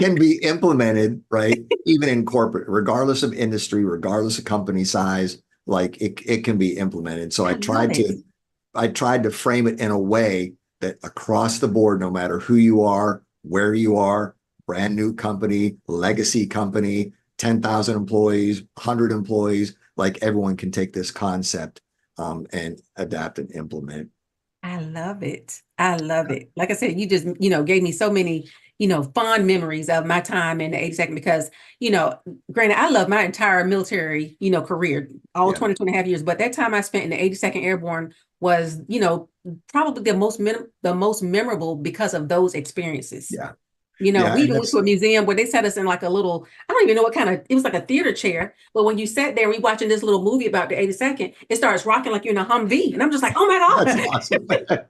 Can be implemented, right? Even in corporate, regardless of industry, regardless of company size, like it can be implemented. So I tried to frame it in a way that across the board, no matter who you are, where you are, brand new company, legacy company, 10,000 employees, 100 employees, like everyone can take this concept and adapt and implement. I love it. I love it. Like I said, you just, gave me so many, fond memories of my time in the 82nd because, granted, I love my entire military, career, all Yeah. 22 and a half years. But that time I spent in the 82nd Airborne was, probably the most memorable because of those experiences. Yeah. We even went to a museum where they set us in like a little, I don't even know what kind of, it was like a theater chair. But when you sat there, we watching this little movie about the 82nd, it starts rocking like you're in a Humvee. And I'm just like, oh my That's God.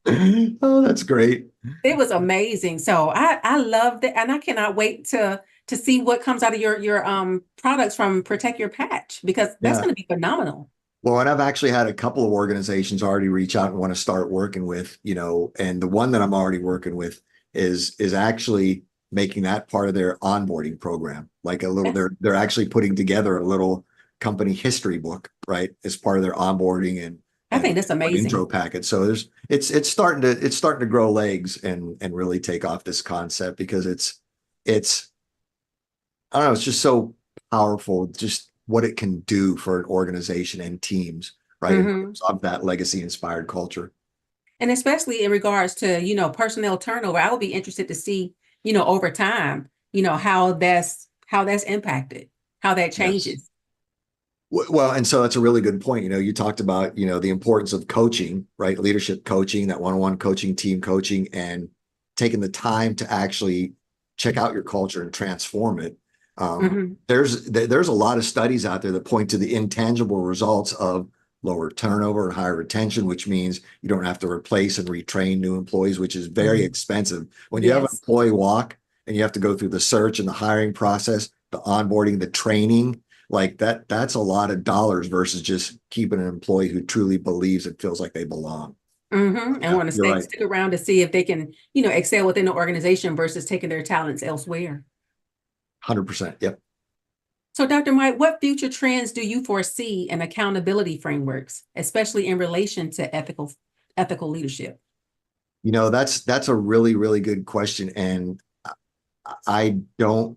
awesome. Oh, that's great. It was amazing. So I loved it. And I cannot wait to see what comes out of your products from Protect Your Patch, because that's going to be phenomenal. Well, and I've actually had a couple of organizations already reach out and want to start working with, and the one that I'm already working with is actually making that part of their onboarding program. Like they're actually putting together a little company history book, right, as part of their onboarding and I think that's amazing intro packet. So it's starting to grow legs and really take off, this concept, because it's I don't know, it's just so powerful, just what it can do for an organization and teams, right? In terms of that legacy inspired culture. And especially in regards to, personnel turnover, I would be interested to see, over time, how that's impacted, how that changes. Yes. Well, and so that's a really good point. You talked about, the importance of coaching, right? Leadership coaching, that one-on-one coaching, team coaching, and taking the time to actually check out your culture and transform it. There's a lot of studies out there that point to the intangible results of lower turnover and higher retention, which means you don't have to replace and retrain new employees, which is very expensive. When you have an employee walk and you have to go through the search and the hiring process, the onboarding, the training, like that's a lot of dollars versus just keeping an employee who truly believes and feels like they belong. And want to stick around to see if they can, excel within the organization versus taking their talents elsewhere. 100%. Yep. So, Dr. Mike, what future trends do you foresee in accountability frameworks, especially in relation to ethical leadership? That's a really, really good question. And I don't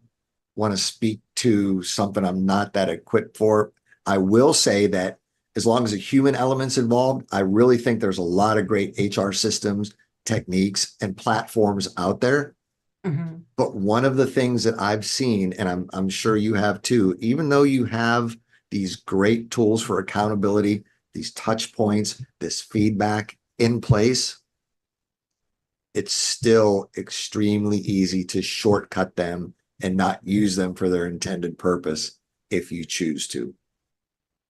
want to speak to something I'm not that equipped for. I will say that as long as a human element's involved, I really think there's a lot of great HR systems, techniques, and platforms out there. But one of the things that I've seen, and I'm sure you have too, even though you have these great tools for accountability, these touch points, this feedback in place, it's still extremely easy to shortcut them and not use them for their intended purpose if you choose to,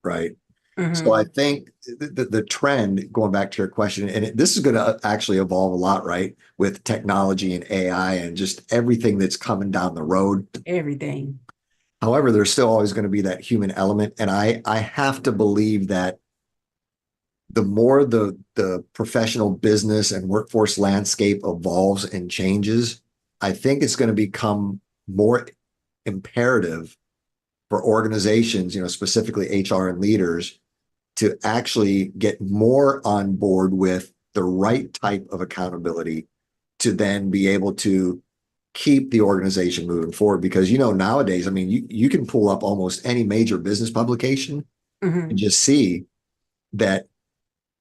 right? So I think the trend, going back to your question, and this is going to actually evolve a lot, right? With technology and AI and just everything that's coming down the road. Everything. However, there's still always going to be that human element. And I have to believe that the more the professional business and workforce landscape evolves and changes, I think it's going to become more imperative for organizations, specifically HR and leaders, to actually get more on board with the right type of accountability to then be able to keep the organization moving forward. Because, nowadays, I mean, you can pull up almost any major business publication and just see that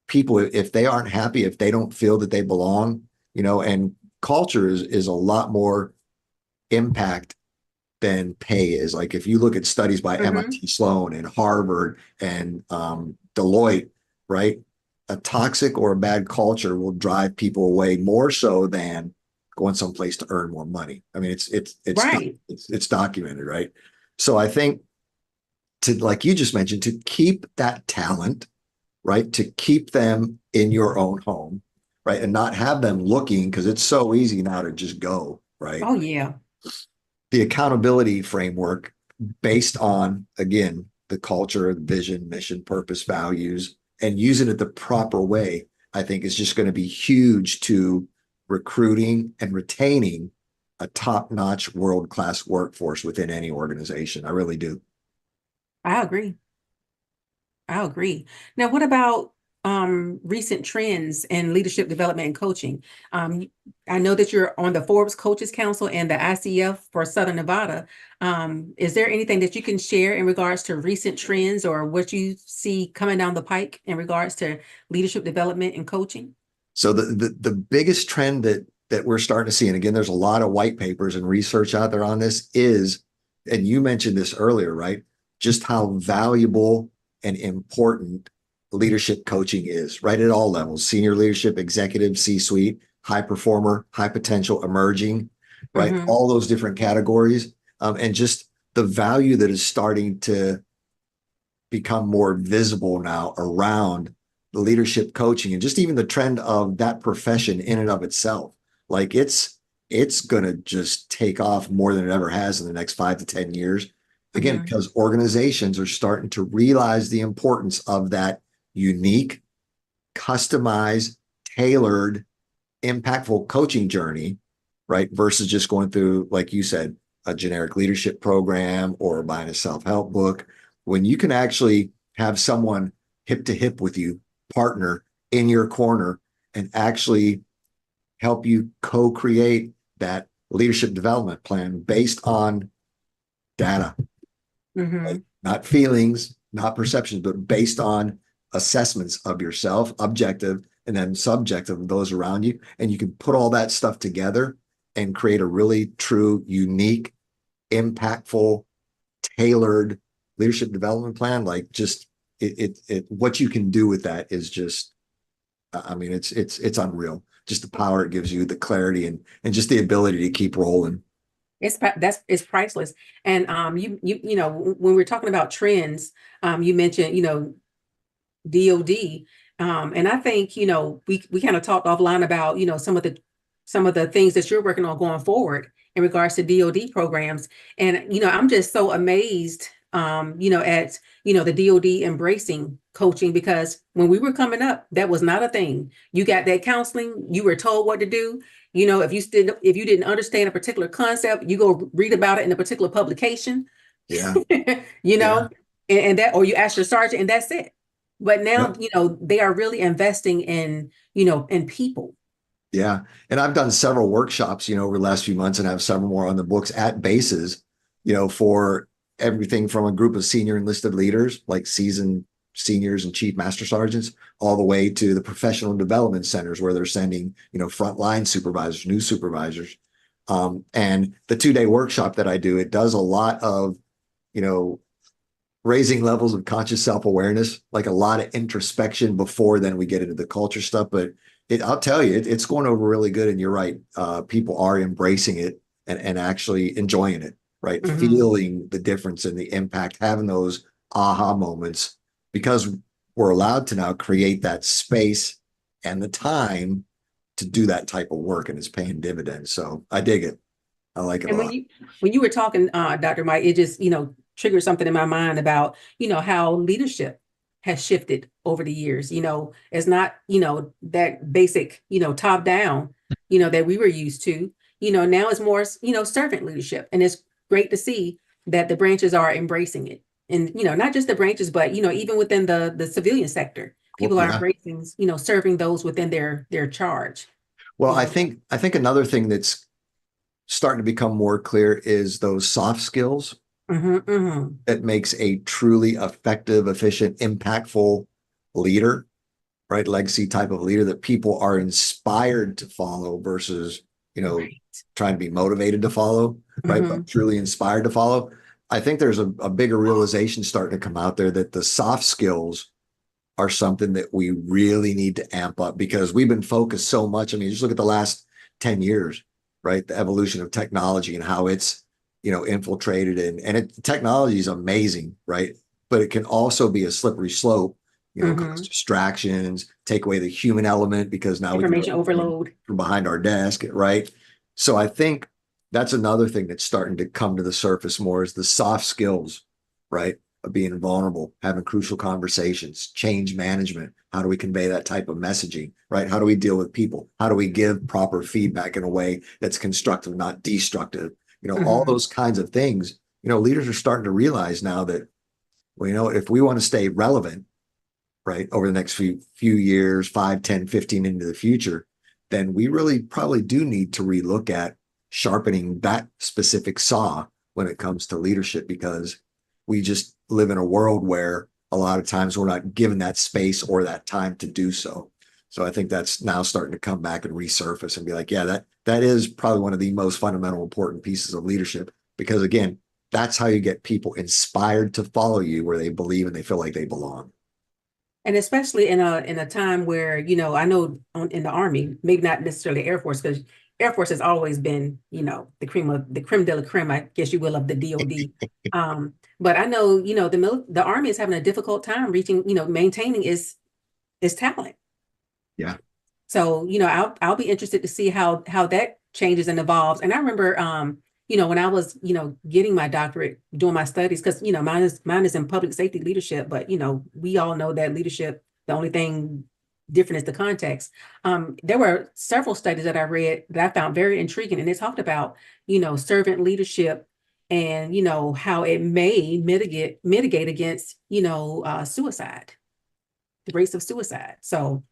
people, if they aren't happy, if they don't feel that they belong, and culture is a lot more impact than pay is. Like if you look at studies by MIT Sloan and Harvard and Deloitte, right? A toxic or a bad culture will drive people away more so than going someplace to earn more money. I mean, it's right. it's documented, right? So I think to, like you just mentioned, to keep that talent, right? To keep them in your own home, right? And not have them looking, because it's so easy now to just go, right? Oh, yeah. The accountability framework based on, again, the culture, the vision, mission, purpose, values, and using it the proper way, I think is just going to be huge to recruiting and retaining a top-notch world-class workforce within any organization. I really do. I agree. I agree. Now, what about recent trends in leadership development and coaching? Um, I know that you're on the Forbes Coaches Council and the ICF for Southern Nevada. Is there anything that you can share in regards to recent trends or what you see coming down the pike in regards to leadership development and coaching? So the biggest trend that we're starting to see, and again, there's a lot of white papers and research out there on this, is, and you mentioned this earlier, right? Just how valuable and important leadership coaching is, right? At all levels: senior leadership, executive, C-suite, high performer, high potential, emerging, right? Mm-hmm. All those different categories. And just the value that is starting to become more visible now around the leadership coaching, and just even the trend of that profession in and of itself. Like it's going to just take off more than it ever has in the next 5 to 10 years. Again, Mm-hmm. because organizations are starting to realize the importance of that unique, customized, tailored, impactful coaching journey, right? Versus just going through, like you said, a generic leadership program or buying a self-help book. When you can actually have someone hip to hip with you, partner in your corner, and actually help you co-create that leadership development plan based on data, Mm-hmm. right? Not feelings, not perceptions, but based on assessments of yourself, objective, and then subjective of those around you. And you can put all that stuff together and create a really true, unique, impactful, tailored leadership development plan. Like, just what you can do with that is just, I mean, it's unreal. Just the power it gives you, the clarity, and just the ability to keep rolling. It's priceless. And when we're talking about trends, you mentioned DOD. And I think, we kind of talked offline about, some of the things that you're working on going forward in regards to DOD programs. And, I'm just so amazed, at, the DOD embracing coaching, because when we were coming up, that was not a thing. You got that counseling, you were told what to do. If you didn't understand a particular concept, you go read about it in a particular publication, Yeah. you Yeah. know, and that, or you ask your sergeant and that's it. But now, Yep. they are really investing in people. Yeah. And I've done several workshops, over the last few months, and have several more on the books at bases, for everything from a group of senior enlisted leaders, like seasoned seniors and chief master sergeants, all the way to the professional development centers where they're sending, frontline supervisors, new supervisors. And the 2-day workshop that I do, it does a lot of, you know, raising levels of conscious self-awareness, like a lot of introspection before then we get into the culture stuff. But I'll tell you, it's going over really good. And you're right. People are embracing it and actually enjoying it, right? Mhm. Feeling the difference and the impact, having those aha moments, because we're allowed to now create that space and the time to do that type of work, and it's paying dividends. So I dig it. I like it a And when lot. you were talking, Dr. Mike, it just, triggered something in my mind about, how leadership has shifted over the years. It's not, that basic, top down, that we were used to. Now it's more, servant leadership. And it's great to see that the branches are embracing it. And, not just the branches, but, even within the civilian sector, Well, people are yeah. embracing, serving those within their charge. Well, You I know. think I think another thing that's starting to become more clear is those soft skills Hmm. Hmm. that makes a truly effective, efficient, impactful leader, right? Legacy type of leader that people are inspired to follow versus, Right. trying to be motivated to follow, right? Hmm. But truly inspired to follow. I think there's a bigger realization starting to come out there that the soft skills are something that we really need to amp up, because we've been focused so much. I mean, just look at the last 10 years, right? The evolution of technology and how it's, infiltrated, and technology is amazing, right? but it can also be a slippery slope, cause Mhm. distractions, take away the human element because now we can Information do everything overload. from behind our desk, right? So I think that's another thing that's starting to come to the surface more is the soft skills, right? Of being vulnerable, having crucial conversations, change management. How do we convey that type of messaging, right? How do we deal with people? How do we give proper feedback in a way that's constructive, not destructive? All Mhm. those kinds of things, leaders are starting to realize now that, well, if we want to stay relevant, right, over the next few years, 5, 10, 15 into the future, then we really probably do need to relook at sharpening that specific saw when it comes to leadership, because we just live in a world where a lot of times we're not given that space or that time to do so. So I think that's now starting to come back and resurface and be like, yeah, that is probably one of the most fundamental important pieces of leadership, because again, that's how you get people inspired to follow you where they believe and they feel like they belong. And especially in a time where, I know in the Army, maybe not necessarily Air Force, because Air Force has always been, the creme de la creme, I guess you will, of the DoD. But I know, the Army is having a difficult time reaching, maintaining its talent. Yeah. So, I'll be interested to see how that changes and evolves. And I remember, when I was, getting my doctorate, doing my studies, because mine is in public safety leadership, but we all know that leadership, the only thing different is the context. There were several studies that I read that I found very intriguing, and they talked about, servant leadership and how it may mitigate against, suicide, the rates of suicide. So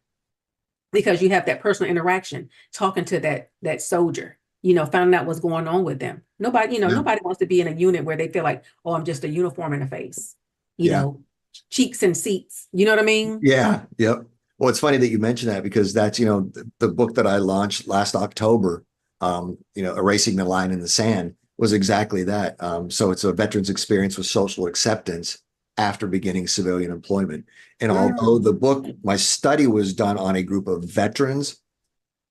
because you have that personal interaction, talking to that soldier, finding out what's going on with them. Nobody, Yeah. nobody wants to be in a unit where they feel like, oh, I'm just a uniform in the face, you Yeah. know, cheeks and seats. You know what I mean? Yeah. Yep. Well, it's funny that you mentioned that, because that's, the book that I launched last October, Erasing the Line in the Sand, was exactly that. So it's a veteran's experience with social acceptance after beginning civilian employment. And although Mm, the book, my study was done on a group of veterans,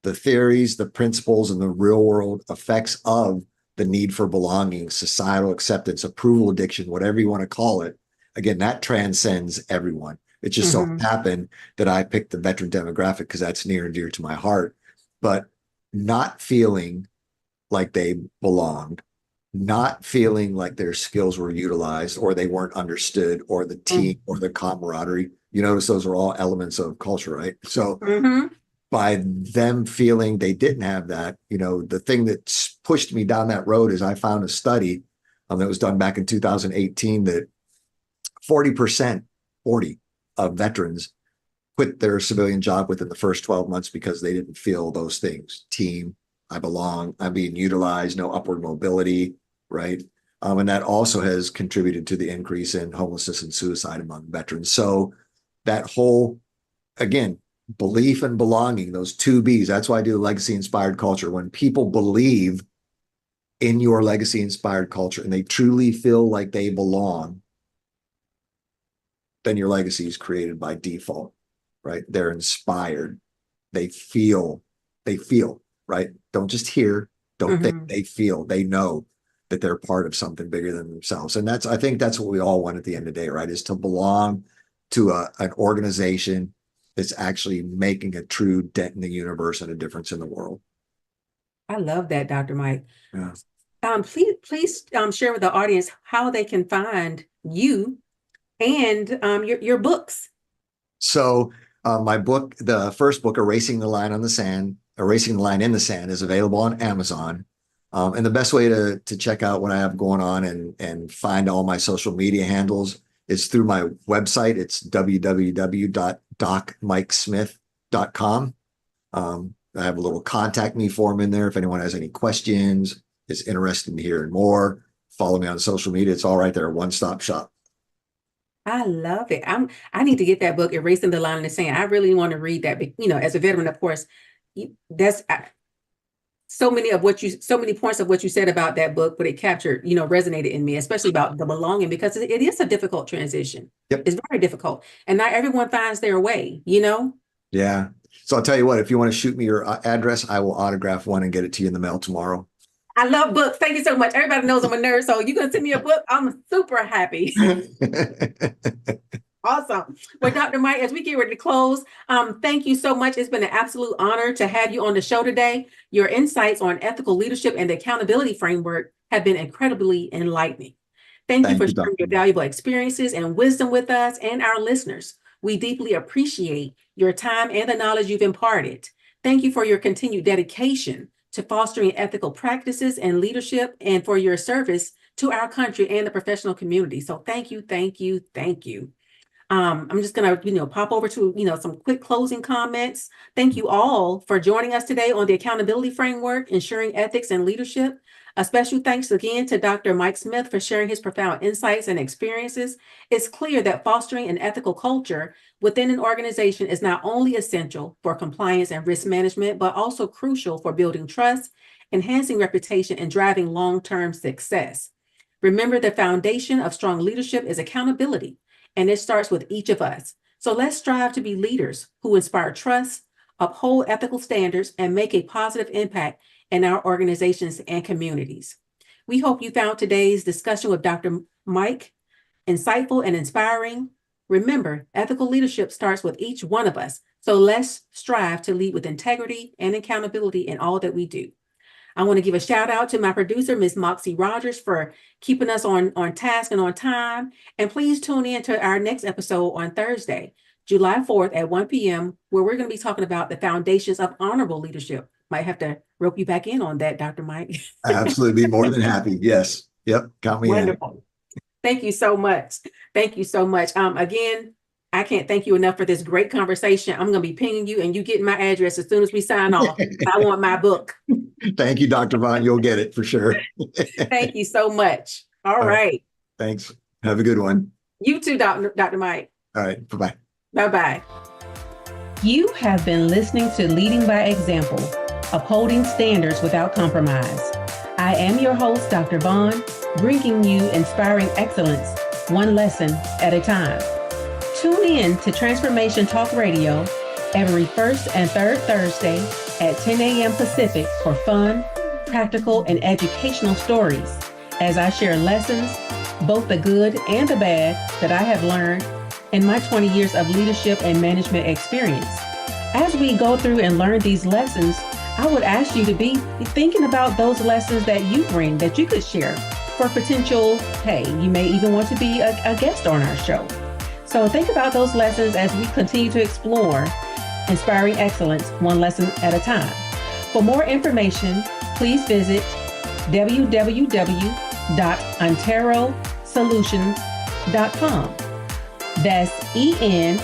the theories, the principles, and the real world effects of the need for belonging, societal acceptance, approval addiction, whatever you want to call it. Again, that transcends everyone. It just so mm-hmm, happened that I picked the veteran demographic because that's near and dear to my heart. But not feeling like they belonged, not feeling like their skills were utilized or they weren't understood, or the team or the camaraderie. You notice those are all elements of culture, right? So mm-hmm. by them feeling they didn't have that, the thing that pushed me down that road is I found a study that was done back in 2018 that 40%, 40 of veterans quit their civilian job within the first 12 months because they didn't feel those things. Team, I belong, I'm being utilized, no upward mobility, right? And that also has contributed to the increase in homelessness and suicide among veterans. So that whole, again, belief and belonging, those two B's. That's why I do legacy inspired culture. When people believe in your legacy inspired culture and they truly feel like they belong, then your legacy is created by default, right? They're inspired. They feel, they feel, right? Don't just hear, don't think, Mm-hmm. they feel, they know that they're part of something bigger than themselves. And I think that's what we all want at the end of the day, right? Is to belong to an organization that's actually making a true dent in the universe and a difference in the world. I love that, Dr. Mike. Yeah. Please share with the audience how they can find you and your books. So my book, the first book, Erasing the Line in the Sand, is available on Amazon. And the best way to check out what I have going on and find all my social media handles is through my website. It's www.docmikesmith.com. I have a little contact me form in there if anyone has any questions, is interested in hearing more. Follow me on social media. It's all right there, one-stop shop. I love it. I need to get that book, Erasing the Line in the Sand. I really want to read that. But, as a veteran, of course, that's so many points of what you said about that book, but it captured, resonated in me, especially about the belonging, because it is a difficult transition. Yep. It's very difficult. And not everyone finds their way. Yeah. So I'll tell you what, if you want to shoot me your address, I will autograph one and get it to you in the mail tomorrow. I love books. Thank you so much. Everybody knows I'm a nerd, so you're gonna send me a book. I'm super happy. Awesome. Well, Dr. Mike, as we get ready to close, thank you so much. It's been an absolute honor to have you on the show today. Your insights on ethical leadership and the accountability framework have been incredibly enlightening. Thank you for sharing your valuable experiences and wisdom with us and our listeners. We deeply appreciate your time and the knowledge you've imparted. Thank you for your continued dedication to fostering ethical practices and leadership, and for your service to our country and the professional community. So thank you, thank you, thank you. I'm just gonna, pop over to, some quick closing comments. Thank you all for joining us today on the Accountability Framework, Ensuring Ethics and Leadership. A special thanks again to Dr. Mike Smith for sharing his profound insights and experiences. It's clear that fostering an ethical culture within an organization is not only essential for compliance and risk management, but also crucial for building trust, enhancing reputation, and driving long-term success. Remember, the foundation of strong leadership is accountability, and it starts with each of us. So let's strive to be leaders who inspire trust, uphold ethical standards, and make a positive impact in our organizations and communities. We hope you found today's discussion with Dr. Mike insightful and inspiring. Remember, ethical leadership starts with each one of us. So let's strive to lead with integrity and accountability in all that we do. I want to give a shout out to my producer, Ms. Moxie Rogers, for keeping us on task and on time. And please tune in to our next episode on Thursday, July 4th at 1 p.m., where we're going to be talking about the foundations of honorable leadership. Might have to rope you back in on that, Dr. Mike. Absolutely, be more than happy. Yes. Yep. Count me in. Wonderful. Thank you so much. Thank you so much. Again, I can't thank you enough for this great conversation. I'm going to be pinging you, and you getting my address as soon as we sign off. I want my book. Thank you, Dr. Vaughn. You'll get it for sure. Thank you so much. All right. Thanks. Have a good one. You too, Dr. Mike. All right. Bye-bye. Bye-bye. You have been listening to Leading by Example, upholding standards without compromise. I am your host, Dr. Vaughn, bringing you inspiring excellence, one lesson at a time. Tune in to Transformation Talk Radio every first and third Thursday at 10 a.m. Pacific for fun, practical, and educational stories as I share lessons, both the good and the bad, that I have learned in my 20 years of leadership and management experience. As we go through and learn these lessons, I would ask you to be thinking about those lessons that you bring that you could share for potential, hey, you may even want to be a guest on our show. So think about those lessons as we continue to explore inspiring excellence one lesson at a time. For more information, please visit www.onterosolutions.com. That's ENTERO.